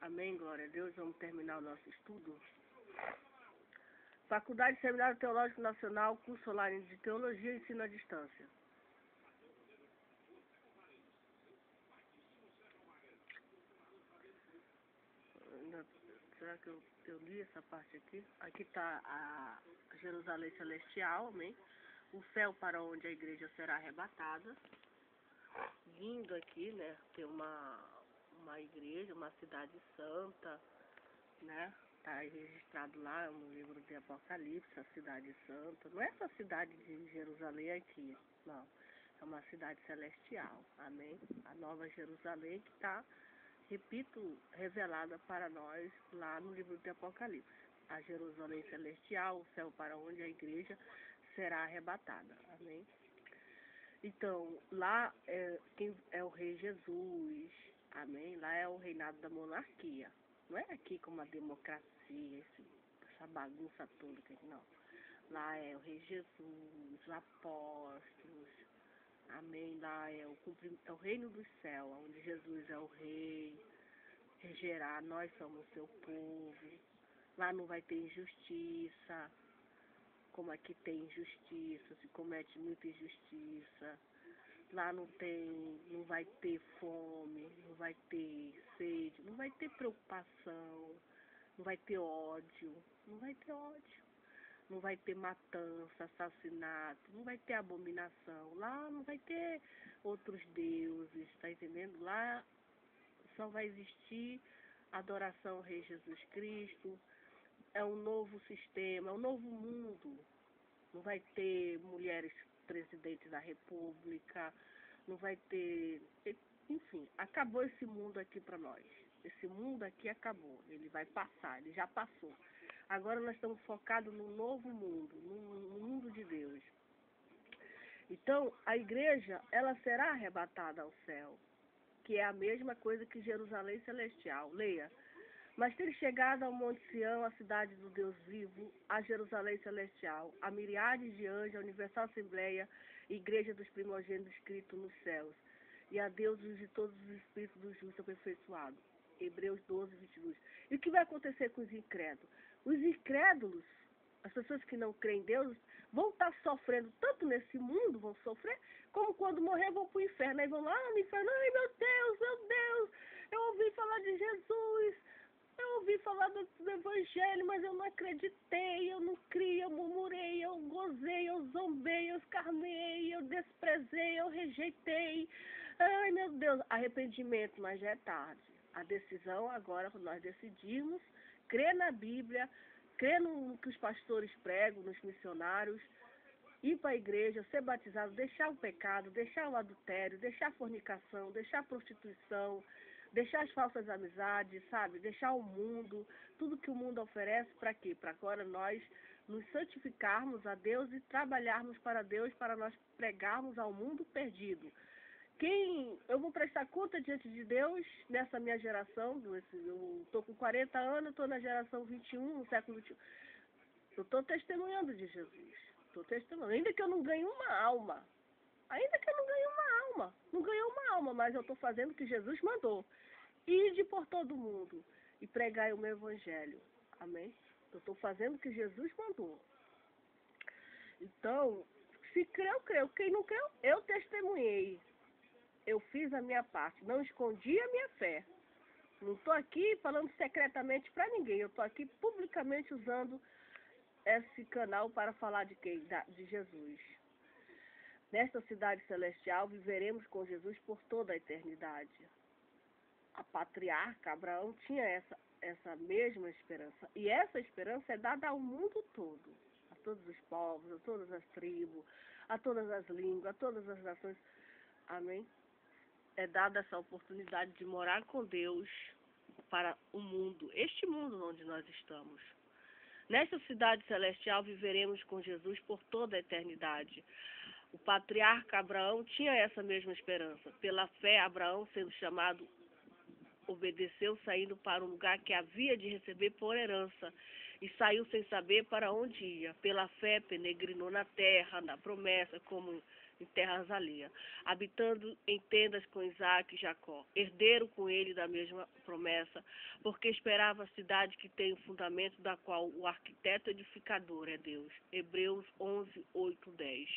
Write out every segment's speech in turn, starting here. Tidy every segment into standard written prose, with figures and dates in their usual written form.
Amém, glória a Deus. Vamos terminar o nosso estudo. Faculdade Seminário Teológico Nacional, curso online de Teologia e Ensino à Distância. Será que eu li essa parte aqui? Aqui está a Jerusalém Celestial, amém? O céu para onde a igreja será arrebatada. Lindo aqui, né? Tem uma igreja, uma cidade santa, né? Está registrado lá no livro de Apocalipse, a cidade santa. Não é essa cidade de Jerusalém aqui, não. É uma cidade celestial, amém? A nova Jerusalém que está, repito, revelada para nós lá no livro de Apocalipse. A Jerusalém celestial, o céu para onde a igreja será arrebatada, amém? Então, lá quem é o Rei Jesus, amém? Lá é o reinado da monarquia. Não é aqui como a democracia, essa bagunça toda, não. Lá é o Rei Jesus, os apóstolos, amém? Lá é o reino do céu, onde Jesus é o rei, regerá, nós somos seu povo. Lá não vai ter injustiça, como aqui tem injustiça, se comete muita injustiça. Lá não vai ter fome, não vai ter sede, não vai ter preocupação, não vai ter ódio, não vai ter ódio. Não vai ter matança, assassinato, não vai ter abominação. Lá não vai ter outros deuses, tá entendendo? Lá só vai existir adoração ao Rei Jesus Cristo. É um novo sistema, é um novo mundo. Não vai ter mulheres presidentes da república, não vai ter... Enfim, acabou esse mundo aqui para nós. Esse mundo aqui acabou, ele vai passar, ele já passou. Agora nós estamos focados no novo mundo, no mundo de Deus. Então, a igreja, ela será arrebatada ao céu, que é a mesma coisa que Jerusalém Celestial. Leia. Mas ter chegado ao Monte Sião, a cidade do Deus vivo, a Jerusalém Celestial, a miríades de anjos, a Universal Assembleia, Igreja dos Primogênitos escrito nos céus, e a Deus de todos os espíritos dos justos aperfeiçoados. Hebreus 12, 22. E o que vai acontecer com os incrédulos? Os incrédulos, as pessoas que não creem em Deus, vão estar sofrendo tanto nesse mundo, vão sofrer, como quando morrer vão para o inferno. Aí vão lá no inferno, ai meu Deus, eu ouvi falar de Jesus, eu ouvi falar do Evangelho, mas eu não acreditei, eu não criei, eu murmurei, eu gozei, eu zombei, eu escarnei, eu desprezei, eu rejeitei. Ai, meu Deus, arrependimento, mas já é tarde. A decisão agora, nós decidimos crer na Bíblia, crer no que os pastores pregam, nos missionários, ir para a igreja, ser batizado, deixar o pecado, deixar o adultério, deixar a fornicação, deixar a prostituição, deixar as falsas amizades, sabe? Deixar o mundo, tudo que o mundo oferece, para quê? Para agora nós nos santificarmos a Deus e trabalharmos para Deus, para nós pregarmos ao mundo perdido. Eu vou prestar conta diante de Deus nessa minha geração, eu estou com 40 anos, estou na geração 21, no século XXI. Eu estou testemunhando de Jesus, estou testemunhando, ainda que eu não ganhe uma alma. Não ganhou uma alma, mas eu estou fazendo o que Jesus mandou. Ide por todo mundo e pregai o meu evangelho. Amém? Eu estou fazendo o que Jesus mandou. Então, se creu, creu. Quem não creu, eu testemunhei. Eu fiz a minha parte, não escondi a minha fé. Não estou aqui falando secretamente para ninguém. Eu estou aqui publicamente usando esse canal para falar de quem? De Jesus. Nesta cidade celestial viveremos com Jesus por toda a eternidade. A patriarca Abraão tinha essa mesma esperança. E essa esperança é dada ao mundo todo. A todos os povos, a todas as tribos, a todas as línguas, a todas as nações. Amém? É dada essa oportunidade de morar com Deus para o mundo. Este mundo onde nós estamos. Nesta cidade celestial viveremos com Jesus por toda a eternidade. O patriarca Abraão tinha essa mesma esperança. Pela fé, Abraão, sendo chamado, obedeceu, saindo para um lugar que havia de receber por herança. e saiu sem saber para onde ia. Pela fé, peregrinou na terra, na promessa, como em terras alheias, habitando em tendas com Isaac e Jacó. Herdeiro com ele da mesma promessa, porque esperava a cidade que tem o fundamento, da qual o arquiteto edificador é Deus. Hebreus 11, 8, 10.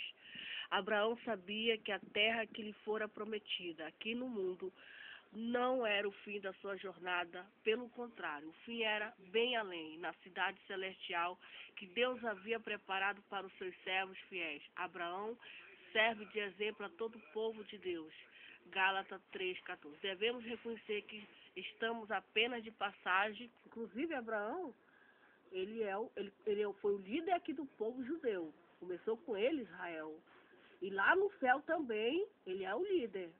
Abraão sabia que a terra que lhe fora prometida aqui no mundo não era o fim da sua jornada, pelo contrário, o fim era bem além, na cidade celestial que Deus havia preparado para os seus servos fiéis. Abraão serve de exemplo a todo o povo de Deus. Gálatas 3,14. Devemos reconhecer que estamos apenas de passagem. Inclusive, Abraão, foi o líder aqui do povo judeu. Começou com ele, Israel. E lá no céu também, ele é o líder.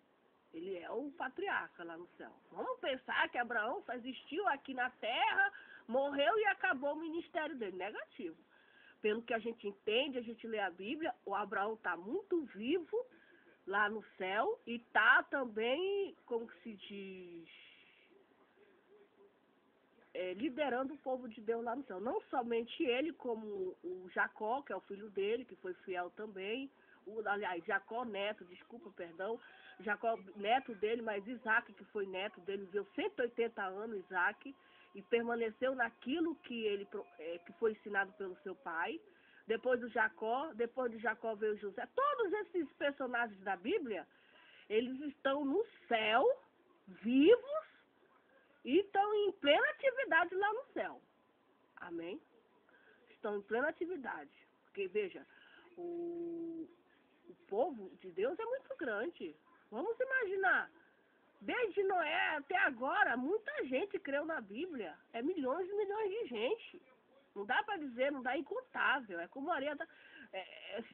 Ele é o patriarca lá no céu. Vamos pensar que Abraão só existiu aqui na terra, morreu e acabou o ministério dele. Negativo. Pelo que a gente entende, a gente lê a Bíblia, o Abraão está muito vivo lá no céu e está também, como que se diz, liderando o povo de Deus lá no céu. Não somente ele, como o Jacó, que é o filho dele, que foi fiel também. Aliás, Jacó neto, Jacó neto dele, mas Isaac, que foi neto dele, viveu 180 anos, Isaac, e permaneceu naquilo que foi ensinado pelo seu pai. Depois de Jacó veio José. Todos esses personagens da Bíblia, eles estão no céu, vivos, e estão em plena atividade lá no céu. Amém? Estão em plena atividade. Porque, veja, o povo de Deus é muito grande. Vamos imaginar. Desde Noé até agora, muita gente creu na Bíblia. É milhões e milhões de gente. Não dá para dizer, não dá incontável. É como areia,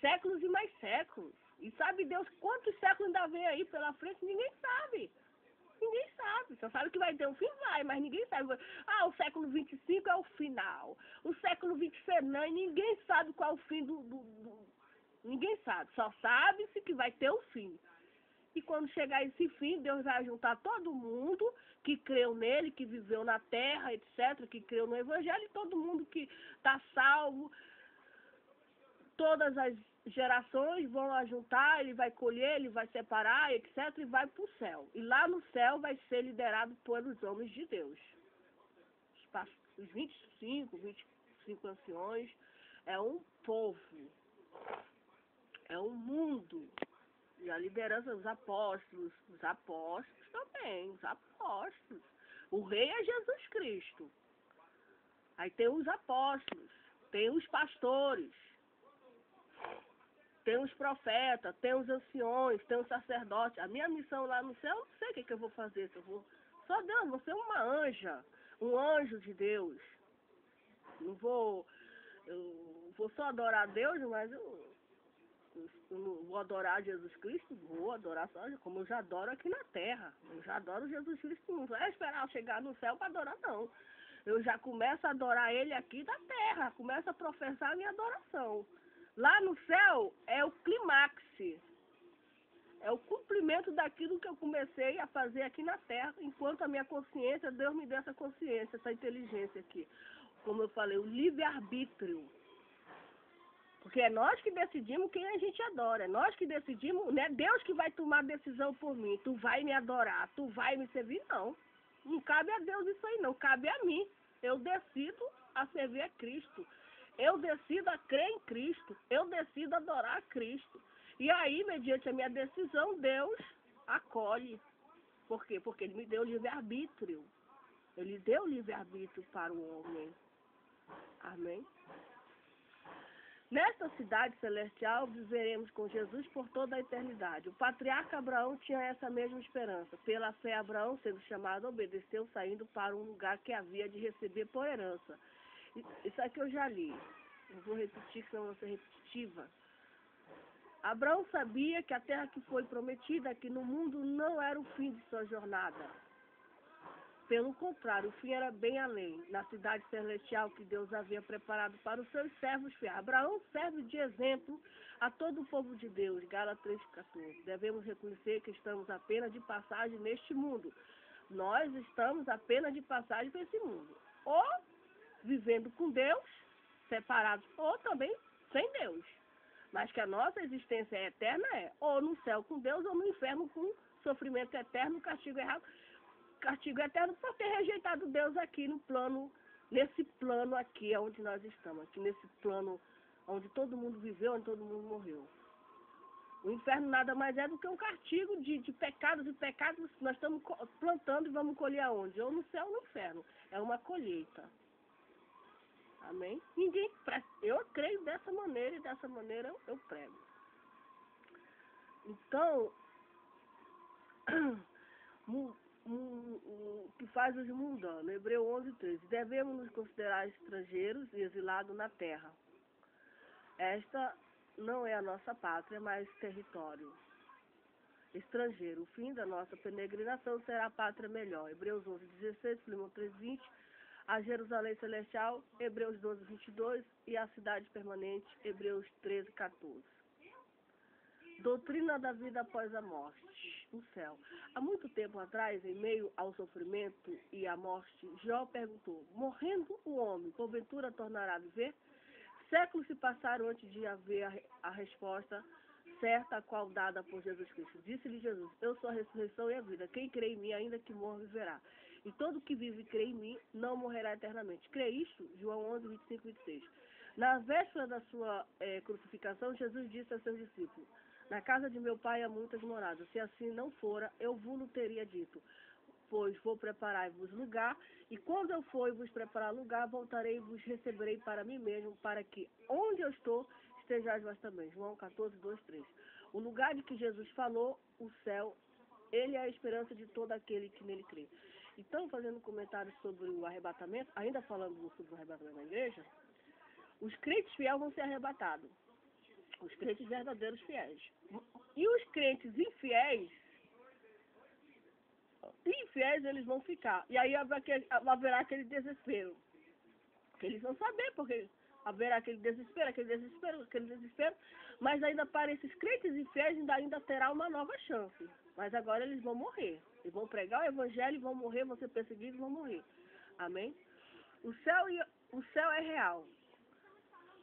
séculos e mais séculos. E sabe Deus quantos séculos ainda vem aí pela frente? Ninguém sabe. Ninguém sabe. Só sabe que vai ter um fim, vai, mas ninguém sabe. O século 25 é o final. O século 26 não, e ninguém sabe qual é o fim Ninguém sabe. Só sabe-se que vai ter um fim. E quando chegar esse fim, Deus vai juntar todo mundo que creu nele, que viveu na terra, etc., que creu no Evangelho, e todo mundo que está salvo. Todas as gerações vão ajuntar, ele vai colher, ele vai separar, etc., e vai para o céu. E lá no céu vai ser liderado pelos homens de Deus. Os 25 anciões, é um povo, é um mundo. E a liderança dos apóstolos também, os apóstolos. O rei é Jesus Cristo. Aí tem os apóstolos, tem os pastores, tem os profetas, tem os anciões, tem os sacerdotes. A minha missão lá no céu, eu não sei o que eu vou fazer. Só Deus, vou ser uma anja, um anjo de Deus. Eu vou só adorar a Deus, mas eu não vou adorar Jesus Cristo, vou adorar só como eu já adoro aqui na terra. Eu já adoro Jesus Cristo, não vai esperar eu chegar no céu para adorar, não. Eu já começo a adorar ele aqui da terra, começo a professar a minha adoração. Lá no céu é o clímax, é o cumprimento daquilo que eu comecei a fazer aqui na terra, enquanto a minha consciência, Deus me deu essa consciência, essa inteligência aqui. Como eu falei, o livre-arbítrio. Porque é nós que decidimos quem a gente adora, é nós que decidimos, não é Deus que vai tomar decisão por mim, tu vai me adorar, tu vai me servir, não. Não cabe a Deus isso aí, não, cabe a mim. Eu decido a servir a Cristo, eu decido a crer em Cristo, eu decido adorar a Cristo. E aí, mediante a minha decisão, Deus acolhe. Por quê? Porque Ele me deu livre-arbítrio. Ele deu livre-arbítrio para o homem. Amém? Nesta cidade celestial viveremos com Jesus por toda a eternidade. O patriarca Abraão tinha essa mesma esperança. Pela fé, Abraão, sendo chamado, obedeceu, saindo para um lugar que havia de receber por herança. Isso aqui eu já li. Não vou repetir, senão vou ser repetitiva. Abraão sabia que a terra que foi prometida aqui no mundo não era o fim de sua jornada. Pelo contrário, o fim era bem além, na cidade celestial que Deus havia preparado para os seus servos fiéis. Abraão serve de exemplo a todo o povo de Deus. Gálatas 3,14. Devemos reconhecer que estamos apenas de passagem neste mundo. Nós estamos apenas de passagem para esse mundo. Ou vivendo com Deus, separados, ou também sem Deus. Mas que a nossa existência é eterna ou no céu com Deus, ou no inferno com sofrimento eterno, castigo eterno por ter rejeitado Deus aqui no plano, nesse plano aqui onde nós estamos, aqui nesse plano onde todo mundo viveu, onde todo mundo morreu. O inferno nada mais é do que um castigo de pecados e pecados que nós estamos plantando e vamos colher aonde? Ou no céu ou no inferno. É uma colheita. Amém? Eu creio dessa maneira e dessa maneira eu prego. Então, o que faz os mundanos? Hebreu 11:13. Devemos nos considerar estrangeiros e exilados na terra. Esta não é a nossa pátria, mas território estrangeiro. O fim da nossa peregrinação será a pátria melhor. Hebreus 11:16, Filemão 3:20. A Jerusalém Celestial, Hebreus 12:22, e a cidade permanente, Hebreus 13:14. Doutrina da vida após a morte, o céu. Há muito tempo atrás, em meio ao sofrimento e à morte, Jó perguntou: morrendo o homem, porventura tornará a viver? Séculos se passaram antes de haver a resposta certa, a qual dada por Jesus Cristo. Disse-lhe Jesus: eu sou a ressurreição e a vida. Quem crê em mim, ainda que morra, viverá. E todo que vive e crê em mim, não morrerá eternamente. Crê isto? João 11:25-26. Na véspera da sua crucificação, Jesus disse a seus discípulos: na casa de meu pai há muitas moradas. Se assim não fora, eu vos teria dito. Pois vou preparar-vos lugar, e quando eu for e vos preparar lugar, voltarei e vos receberei para mim mesmo, para que onde eu estou, estejais vós também. João 14:2-3. O lugar de que Jesus falou, o céu, ele é a esperança de todo aquele que nele crê. Então, fazendo um comentário sobre o arrebatamento, ainda falando sobre o arrebatamento da igreja, os crentes fiéis vão ser arrebatados. Os crentes verdadeiros fiéis. E os crentes infiéis, eles vão ficar. E aí haverá aquele desespero. Que eles vão saber, porque haverá aquele desespero. Mas ainda para esses crentes infiéis ainda terá uma nova chance. Mas agora eles vão morrer. Eles vão pregar o evangelho, vão morrer, vão ser perseguidos e vão morrer. Amém? O céu é real.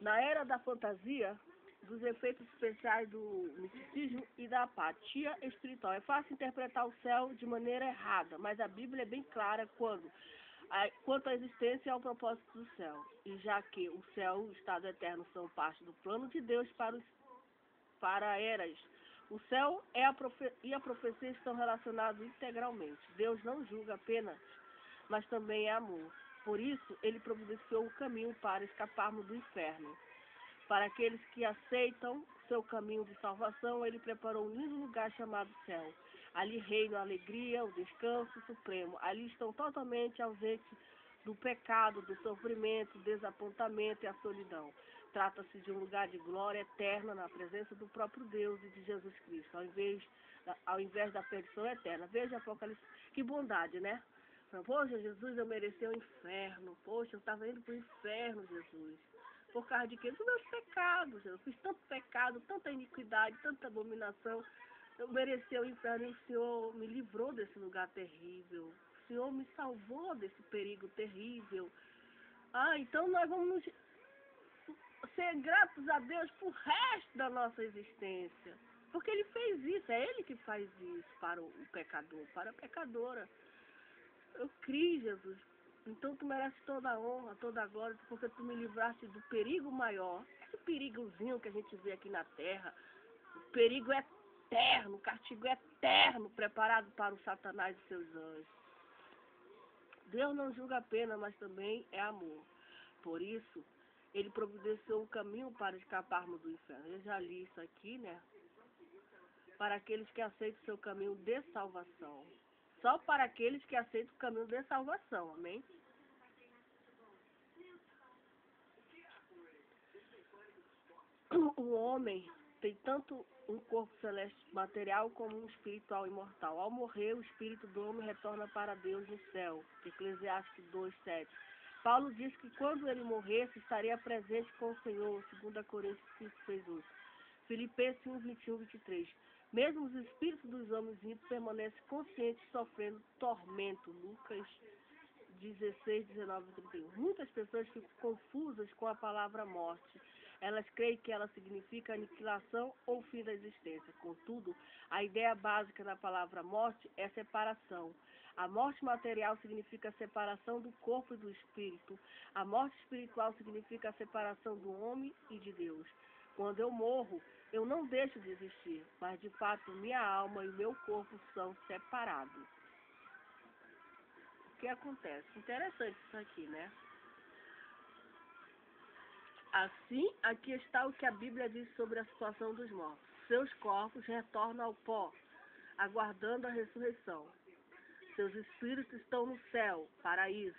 Na era da fantasia, dos efeitos especiais do misticismo e da apatia espiritual. É fácil interpretar o céu de maneira errada, mas a Bíblia é bem clara quanto à existência e ao propósito do céu. E já que o céu e o estado eterno são parte do plano de Deus para eras, o céu e a profecia estão relacionados integralmente. Deus não julga apenas, mas também é amor. Por isso, ele providenciou o caminho para escaparmos do inferno. Para aqueles que aceitam seu caminho de salvação, ele preparou um lindo lugar chamado céu. Ali reina a alegria, o descanso supremo. Ali estão totalmente ausentes do pecado, do sofrimento, do desapontamento e a solidão. Trata-se de um lugar de glória eterna na presença do próprio Deus e de Jesus Cristo, ao invés da perdição eterna. Veja Apocalipse, que bondade, né? Poxa, Jesus, eu mereci o inferno. Poxa, eu estava indo para o inferno, Jesus. Por causa de quê? Dos meus pecados. Eu fiz tanto pecado, tanta iniquidade, tanta abominação. Eu mereci o inferno e o Senhor me livrou desse lugar terrível. O Senhor me salvou desse perigo terrível. Então nós vamos ser gratos a Deus por resto da nossa existência. Porque Ele fez isso, é Ele que faz isso para o pecador, para a pecadora. Eu criei, Jesus. Então tu mereces toda a honra, toda a glória, porque tu me livraste do perigo maior. Esse perigozinho que a gente vê aqui na terra, o perigo eterno, o castigo eterno, preparado para o Satanás e seus anjos. Deus não julga apenas, mas também é amor. Por isso, ele providenciou um caminho para escaparmos do inferno. Eu já li isso aqui, né? Para aqueles que aceitam o seu caminho de salvação. Só para aqueles que aceitam o caminho de salvação, amém? O homem tem tanto um corpo celeste material como um espiritual imortal. Ao morrer, o espírito do homem retorna para Deus no céu. Eclesiastes 2:7. Paulo diz que quando ele morresse, estaria presente com o Senhor, 2 Coríntios 5:6-8. Filipenses 1:21-23. Mesmo os espíritos dos homens ímpios permanecem conscientes sofrendo tormento. Lucas 16, 19 e 31. Muitas pessoas ficam confusas com a palavra morte. Elas creem que ela significa aniquilação ou fim da existência. Contudo, a ideia básica da palavra morte é separação. A morte material significa a separação do corpo e do espírito. A morte espiritual significa a separação do homem e de Deus. Quando eu morro, eu não deixo de existir, mas de fato minha alma e meu corpo são separados. O que acontece? Interessante isso aqui, né? Assim, aqui está o que a Bíblia diz sobre a situação dos mortos. Seus corpos retornam ao pó, aguardando a ressurreição. Seus espíritos estão no céu, paraíso,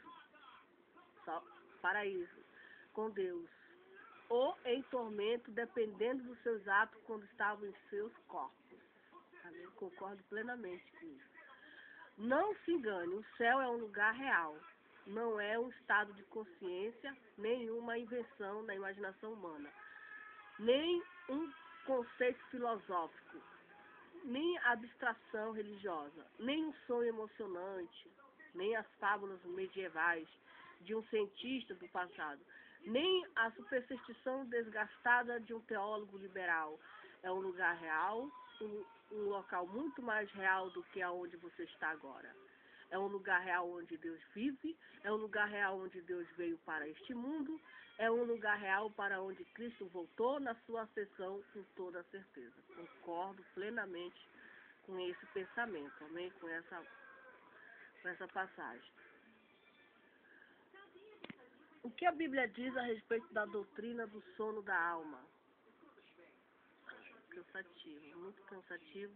com Deus, ou em tormento, dependendo dos seus atos quando estavam em seus corpos. Eu concordo plenamente com isso. Não se engane, o céu é um lugar real. Não é um estado de consciência, nem uma invenção da imaginação humana, nem um conceito filosófico, nem abstração religiosa, nem um sonho emocionante, nem as fábulas medievais de um cientista do passado, nem a superstição desgastada de um teólogo liberal. É um lugar real, um local muito mais real do que aonde você está agora. É um lugar real onde Deus vive, é um lugar real onde Deus veio para este mundo, é um lugar real para onde Cristo voltou na sua ascensão com toda certeza. Concordo plenamente com esse pensamento, amém? Com essa passagem. O que a Bíblia diz a respeito da doutrina do sono da alma? Cansativo, muito cansativo.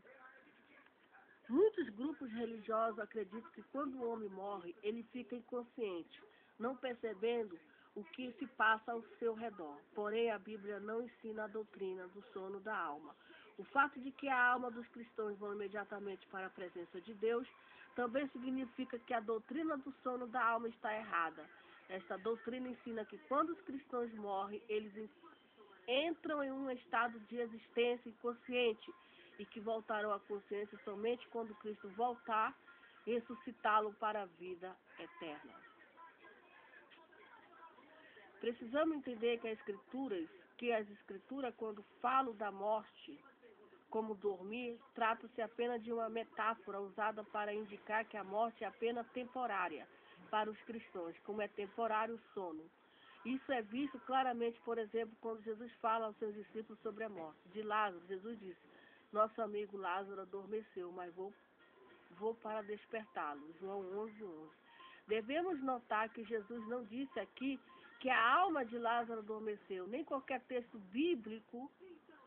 Muitos grupos religiosos acreditam que quando o homem morre, ele fica inconsciente, não percebendo o que se passa ao seu redor. Porém, a Bíblia não ensina a doutrina do sono da alma. O fato de que a alma dos cristãos vão imediatamente para a presença de Deus também significa que a doutrina do sono da alma está errada. Esta doutrina ensina que quando os cristãos morrem, eles entram em um estado de existência inconsciente e que voltarão à consciência somente quando Cristo voltar e ressuscitá-lo para a vida eterna. Precisamos entender que as escrituras, quando falam da morte como dormir, trata-se apenas de uma metáfora usada para indicar que a morte é apenas temporária para os cristãos, como é temporário o sono. Isso é visto claramente, por exemplo, quando Jesus fala aos seus discípulos sobre a morte. De Lázaro, Jesus disse: nosso amigo Lázaro adormeceu, mas vou para despertá-lo. João 11:11. Devemos notar que Jesus não disse aqui que a alma de Lázaro adormeceu. Nem qualquer texto bíblico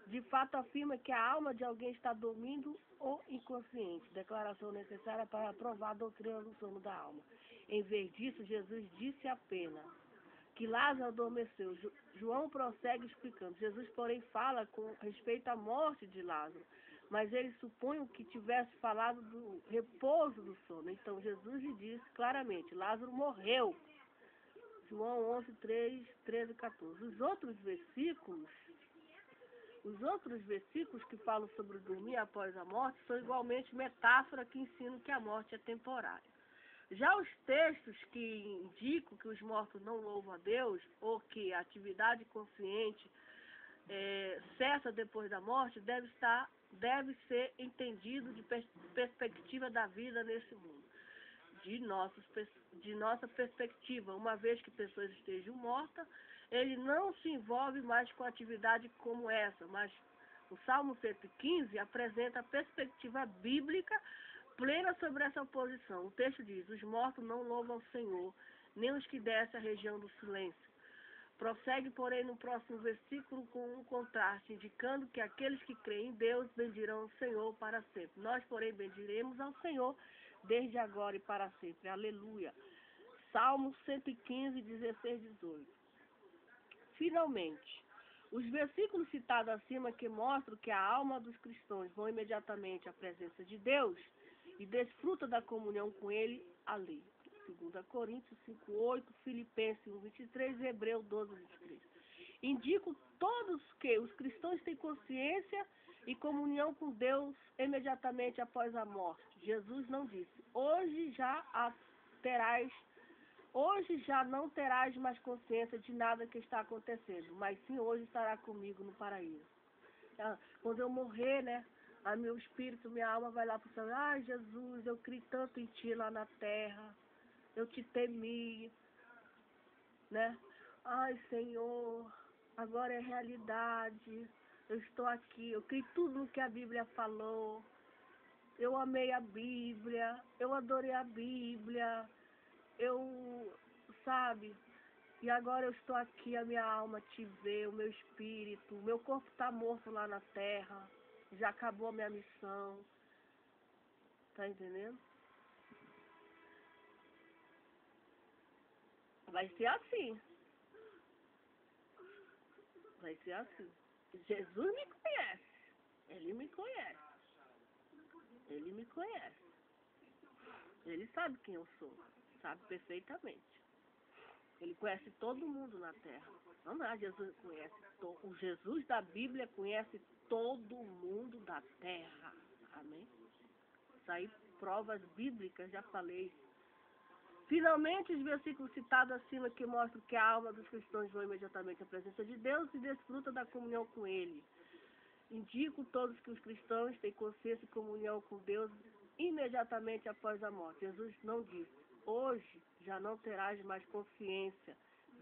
de fato afirma que a alma de alguém está dormindo ou inconsciente. Declaração necessária para provar a doutrina do sono da alma. Em vez disso, Jesus disse apenas que Lázaro adormeceu. João prossegue explicando. Jesus, porém, fala com respeito à morte de Lázaro, mas ele supõe que tivesse falado do repouso do sono. Então, Jesus lhe disse claramente, Lázaro morreu. João 11, 13 e 14. Os outros versículos que falam sobre dormir após a morte são igualmente metáfora que ensinam que a morte é temporária. Já os textos que indicam que os mortos não louvam a Deus, ou que a atividade consciente cessa depois da morte, deve ser entendido de perspectiva da vida nesse mundo. De nossa perspectiva, uma vez que pessoas estejam mortas, ele não se envolve mais com atividade como essa, mas o Salmo 115 apresenta a perspectiva bíblica plena sobre essa posição. O texto diz, os mortos não louvam o Senhor, nem os que descem a região do silêncio. Prossegue, porém, no próximo versículo com um contraste, indicando que aqueles que creem em Deus bendirão o Senhor para sempre. Nós, porém, bendiremos ao Senhor desde agora e para sempre. Aleluia. Salmo 115, 16, 18. Finalmente, os versículos citados acima que mostram que a alma dos cristãos vão imediatamente à presença de Deus e desfruta da comunhão com Ele ali. 2 Coríntios 5:8, Filipenses 1:23 e Hebreus 12:23. Indicam todos que os cristãos têm consciência e comunhão com Deus imediatamente após a morte. Jesus não disse, hoje já a terás Hoje já não terás mais consciência de nada que está acontecendo, mas sim hoje estará comigo no paraíso. Quando eu morrer, né? A meu espírito, minha alma vai lá para o céu. Ai, Jesus, eu criei tanto em ti lá na terra. Eu te temi, né? Ai, Senhor, agora é realidade. Eu estou aqui, eu criei tudo o que a Bíblia falou. Eu amei a Bíblia, eu adorei a Bíblia. Sabe? E agora eu estou aqui, a minha alma te vê, o meu espírito, o meu corpo está morto lá na terra. Já acabou a minha missão. Tá entendendo? Vai ser assim. Vai ser assim. Jesus me conhece. Ele me conhece. Ele me conhece. Ele sabe quem eu sou. Sabe perfeitamente. Ele conhece todo mundo na terra. Não é, Jesus conhece. O Jesus da Bíblia conhece todo mundo da terra. Amém? Isso aí, provas bíblicas, já falei. Finalmente, os versículos citados acima que mostram que a alma dos cristãos vai imediatamente à presença de Deus e desfruta da comunhão com Ele. Indico todos que os cristãos têm consciência e comunhão com Deus imediatamente após a morte. Jesus não disse, hoje já não terás mais consciência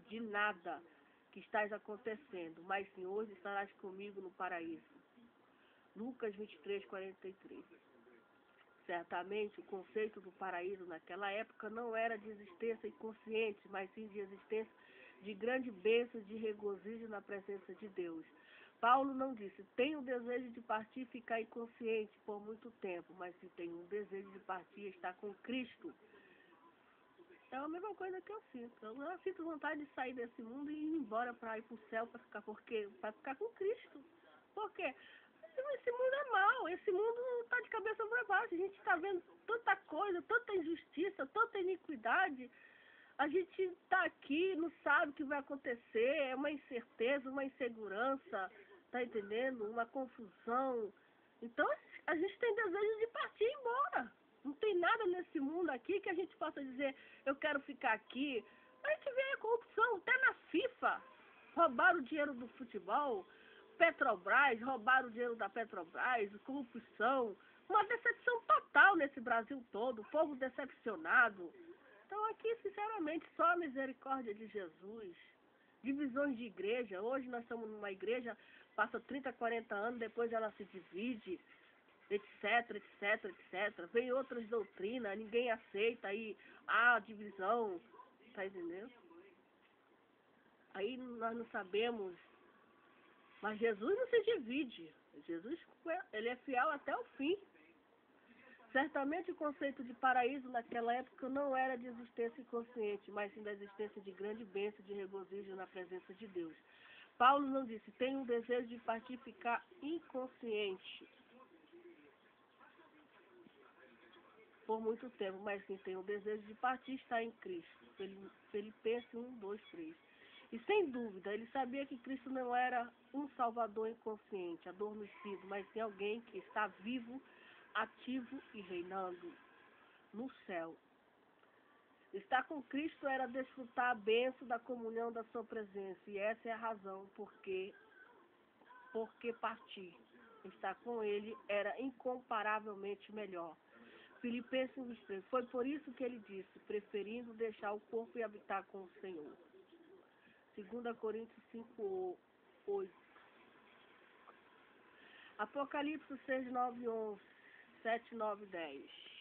de nada que estás acontecendo, mas sim hoje estarás comigo no paraíso. Lucas 23, 43. Certamente, o conceito do paraíso naquela época não era de existência inconsciente, mas sim de existência de grande bênção e de regozijo na presença de Deus. Paulo não disse, tenho o desejo de partir e ficar inconsciente por muito tempo, mas se tenho um desejo de partir e estar com Cristo. É a mesma coisa que eu sinto. Eu sinto vontade de sair desse mundo e ir embora para ir para o céu, para ficar com Cristo. Por quê? Esse mundo é mau, esse mundo está de cabeça para baixo, a gente está vendo tanta coisa, tanta injustiça, tanta iniquidade, a gente está aqui, não sabe o que vai acontecer, é uma incerteza, uma insegurança, tá entendendo? Uma confusão. Então a gente tem desejo de partir e ir embora. Não tem nada nesse mundo aqui que a gente possa dizer, eu quero ficar aqui. A gente vê a corrupção, até na FIFA, roubaram o dinheiro do futebol, Petrobras, roubaram o dinheiro da Petrobras, corrupção, uma decepção total nesse Brasil todo, o povo decepcionado. Então aqui, sinceramente, só a misericórdia de Jesus. Divisões de igreja, hoje nós estamos numa igreja, passa 30, 40 anos, depois ela se divide, etc, etc, etc. Vem outras doutrinas, ninguém aceita, aí há divisão, tá entendendo? Aí nós não sabemos. Mas Jesus não se divide. Jesus, ele é fiel até o fim. Certamente o conceito de paraíso naquela época não era de existência inconsciente, mas sim da existência de grande bênção, de regozijo na presença de Deus. Paulo não disse, tenho um desejo de partir e ficar inconsciente por muito tempo, mas sim tenho o desejo de partir e estar em Cristo. Filipenses 1, 2, 3. E sem dúvida, ele sabia que Cristo não era um salvador inconsciente, adormecido, mas sim alguém que está vivo, ativo e reinando no céu. Estar com Cristo era desfrutar a bênção da comunhão da sua presença, e essa é a razão porque partir. Estar com Ele era incomparavelmente melhor. Filipenses 1:3. Foi por isso que ele disse, preferindo deixar o corpo e habitar com o Senhor. 2 Coríntios 5, 8. Apocalipse 6, 9, 11, 7, 9, 10.